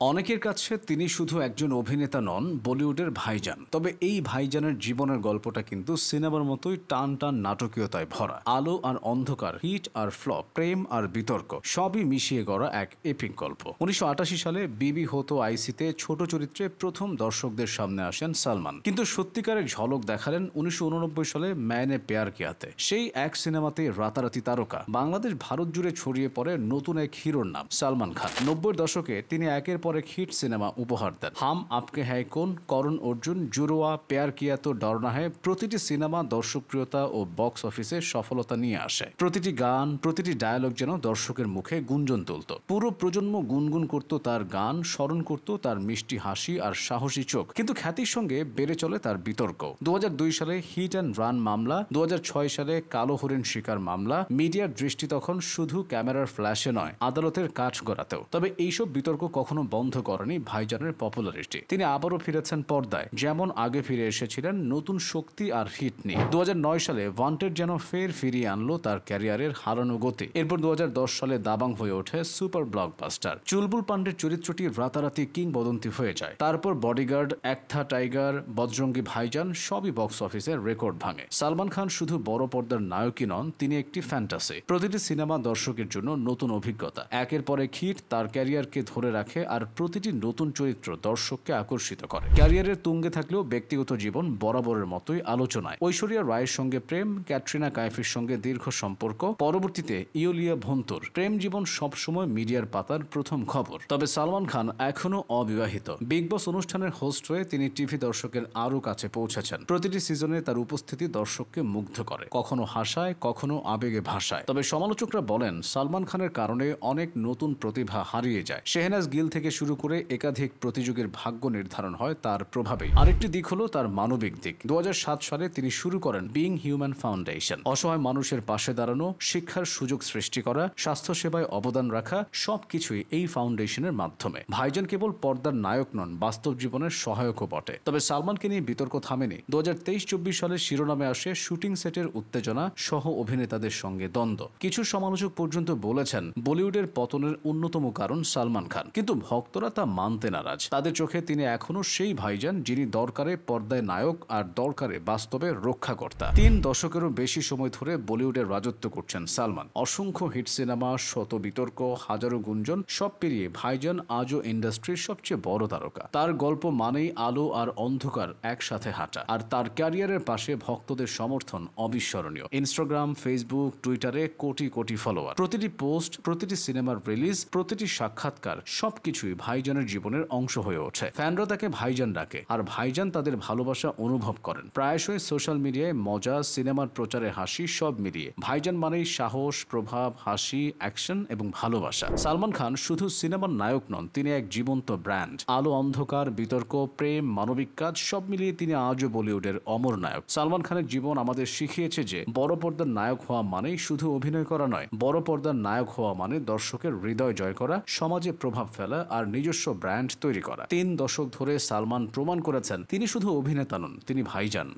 অনেকের কাছে তিনি শুধু একজন অভিনেতা নন, বলিউডের ভাইজান। তবে এই ভাইজানের জীবনের গল্পটা কিন্তু সিনেমার মতোই টান টান নাটকীয়তায় ভরা। আলো আর অন্ধকার, হিট আর ফ্লপ, প্রেম আর বিতর্ক সবই মিশিয়ে গড়া এক এপিক গল্প। 1988 সালে বিবি হতো আইসিতে ছোট চরিত্রে প্রথম দর্শকদের সামনে আসেন সালমান, কিন্তু সত্যিকারের ঝলক দেখালেন 1989 সালে ম্যায়নে প্যার কিয়াতে। সেই এক সিনেমাতে রাতারাতি তারকা। বাংলাদেশ ভারত জুড়ে ছড়িয়ে পড়ে নতুন এক হিরোর নাম সালমান খান। 90-এর দশকে তিনি একের পর এক হিট সিনেমা উপহার দেন। হাম আপকে হ্যায় কোন, করণ অর্জুন, জুড়োয়া, প্যার কিয়া তো ডরনা হ্যায়, প্রতিটি সিনেমা দর্শকপ্রিয়তা ও বক্স অফিসে সফলতা নিয়ে আসে। প্রতিটি গান, প্রতিটি ডায়ালগ যেন দর্শকের মুখে গুঞ্জন তুলত। পুরো প্রজন্ম গুনগুন করত তার গান, স্মরণ করত তার মিষ্টি হাসি আর সাহসী চোখ। কিন্তু খ্যাতির সঙ্গে বেড়ে চলে তার বিতর্ক। 2002 সালে হিট অ্যান্ড রান মামলা, 2006 সালে কালো হরিণ শিকার মামলা। মিডিয়ার দৃষ্টি তখন শুধু ক্যামেরার ফ্ল্যাশে নয়, আদালতের কাঠগড়াতেও। তবে এইসব বিতর্ক কখনো বন্ধ করেনি ভাইজানের পপুলারিটি। তিনি আবারও ফিরেছেন পর্দায়, যেমন আগে ফিরে এসেছিলেন নতুন শক্তি আর হিট নিয়ে। 2009 সালে ওয়ান্টেড যেন ফের ফিরিয়ে আনলো তার ক্যারিয়ারের হারানো গতি। এরপর 2010 সালে দাবাং হয়ে ওঠে সুপার ব্লকবাস্টার। চুলবুল পান্ডের চরিত্রটি রাতারাতি কিংবদন্তি হয়ে যায়। তারপর বডিগার্ড, একথা টাইগার, বজরঙ্গি ভাইজান সবই বক্স অফিসের রেকর্ড ভাঙে। সালমান খান শুধু বড় পর্দার নায়কই নন, তিনি একটি ফ্যান্টাসি। প্রতিটি সিনেমা দর্শকের জন্য নতুন অভিজ্ঞতা। একের পর এক হিট তার ক্যারিয়ারকে ধরে রাখে, আর প্রতিটি নতুন চরিত্র দর্শককে আকর্ষিত করে। ক্যারিয়ারের তুঙ্গে থাকলেও ব্যক্তিগত জীবন বরাবরের মতোই আলোচনায়। ঐশ্বরিয়া রায়ের সঙ্গে প্রেম, ক্যাটরিনা কাইফের সঙ্গে দীর্ঘ সম্পর্ক, পরবর্তীতে ইয়োলিয়া ভন্তুর প্রেম জীবন সবসময় মিডিয়ার পাতার প্রথম খবর। তবে সালমান খান এখনো অবিবাহিত। বিগ বস অনুষ্ঠানের হোস্ট হয়ে তিনি টিভি দর্শকের আরও কাছে পৌঁছেছেন। প্রতিটি সিজনে তার উপস্থিতি দর্শককে মুগ্ধ করে, কখনো হাসায়, কখনো আবেগে ভাসায়। তবে সমালোচকরা বলেন সালমান খানের কারণে অনেক নতুন প্রতিভা হারিয়ে যায়। শেহনাজ গিল থেকে শুরু করে একাধিক প্রতিযোগীর ভাগ্য নির্ধারণ হয় তার প্রভাবেই। আরেকটি দিক হলো তার মানবিক দিক। 2007 সালে তিনি শুরু করেন বিং হিউম্যান ফাউন্ডেশন। অসহায় মানুষের পাশে দাঁড়ানো, শিক্ষার সুযোগ সৃষ্টি করা, স্বাস্থ্যসেবায় অবদান রাখা, সবকিছুই এই ফাউন্ডেশনের মাধ্যমে। ভাইজান কেবল পর্দার নায়ক নন, বাস্তব জীবনের সহায়কও বটে। তবে সালমানকে নিয়ে বিতর্ক থামেনি। 2023-24 সালের শিরোনামে আসে শুটিং সেটের উত্তেজনা, সহ অভিনেতাদের সঙ্গে দ্বন্দ্ব। কিছু সমালোচক পর্যন্ত বলেছেন বলিউডের পতনের অন্যতম কারণ সালমান খান, কিন্তু ভক্তরা তা মানতে নারাজ। তাদের চোখে তিনি এখনো সেই ভাইজান যিনি দরকারে পর্দায় নায়ক আর দরকারে বাস্তবে রক্ষাকর্তা। 3 দশকেরও বেশি সময় ধরে বলিউডের রাজত্ব করছেন সালমান। অসংখ্য হিট সিনেমা, শত বিতর্ক, হাজারো গুঞ্জন সব পেরিয়ে ভাইজান আজও ইন্ডাস্ট্রির সবচেয়ে বড় তারকা। তার গল্প মানেই আলো আর অন্ধকার একসাথে হাঁটা, আর তার ক্যারিয়ারের পাশে ভক্তদের সমর্থন অবিস্মরণীয়। ইনস্টাগ্রাম, ফেসবুক, টুইটারে কোটি কোটি ফলোয়ার। প্রতিটি পোস্ট, প্রতিটি সিনেমার রিলিজ, প্রতিটি সাক্ষাৎকার সবকিছুই ভাইজানের জীবনের অংশ হয়ে ওঠে। ফ্যানরা তাকে ভাইজান ডাকে, আর ভাইজান তাদের ভালোবাসা অনুভব করেন। প্রায়শই সোশ্যাল মিডিয়ায় মজা, সিনেমার প্রচারে হাসি, সব মিলিয়ে ভাইজান মানেই সাহস, প্রভাব, হাসি, অ্যাকশন এবং ভালোবাসা। সালমান খান শুধু সিনেমার নায়ক নন, তিনি এক জীবন্ত ব্র্যান্ড। আলো অন্ধকার, বিতর্ক, প্রেম, মানবিক কাজ সব মিলিয়ে তিনি আজও বলিউডের অমর নায়ক। সালমান খানের জীবন আমাদের শিখিয়েছে যে বড় পর্দার নায়ক হওয়া মানেই শুধু অভিনয় করা নয়, বড় পর্দার নায়ক হওয়া মানে দর্শকের হৃদয় জয় করা, সমাজে প্রভাব ফেলা আর নিজস্ব ব্র্যান্ড তৈরি করা। 3 দশক ধরে সালমান প্রমাণ করেছেন তিনি শুধু অভিনেতা নন, তিনি ভাইজান।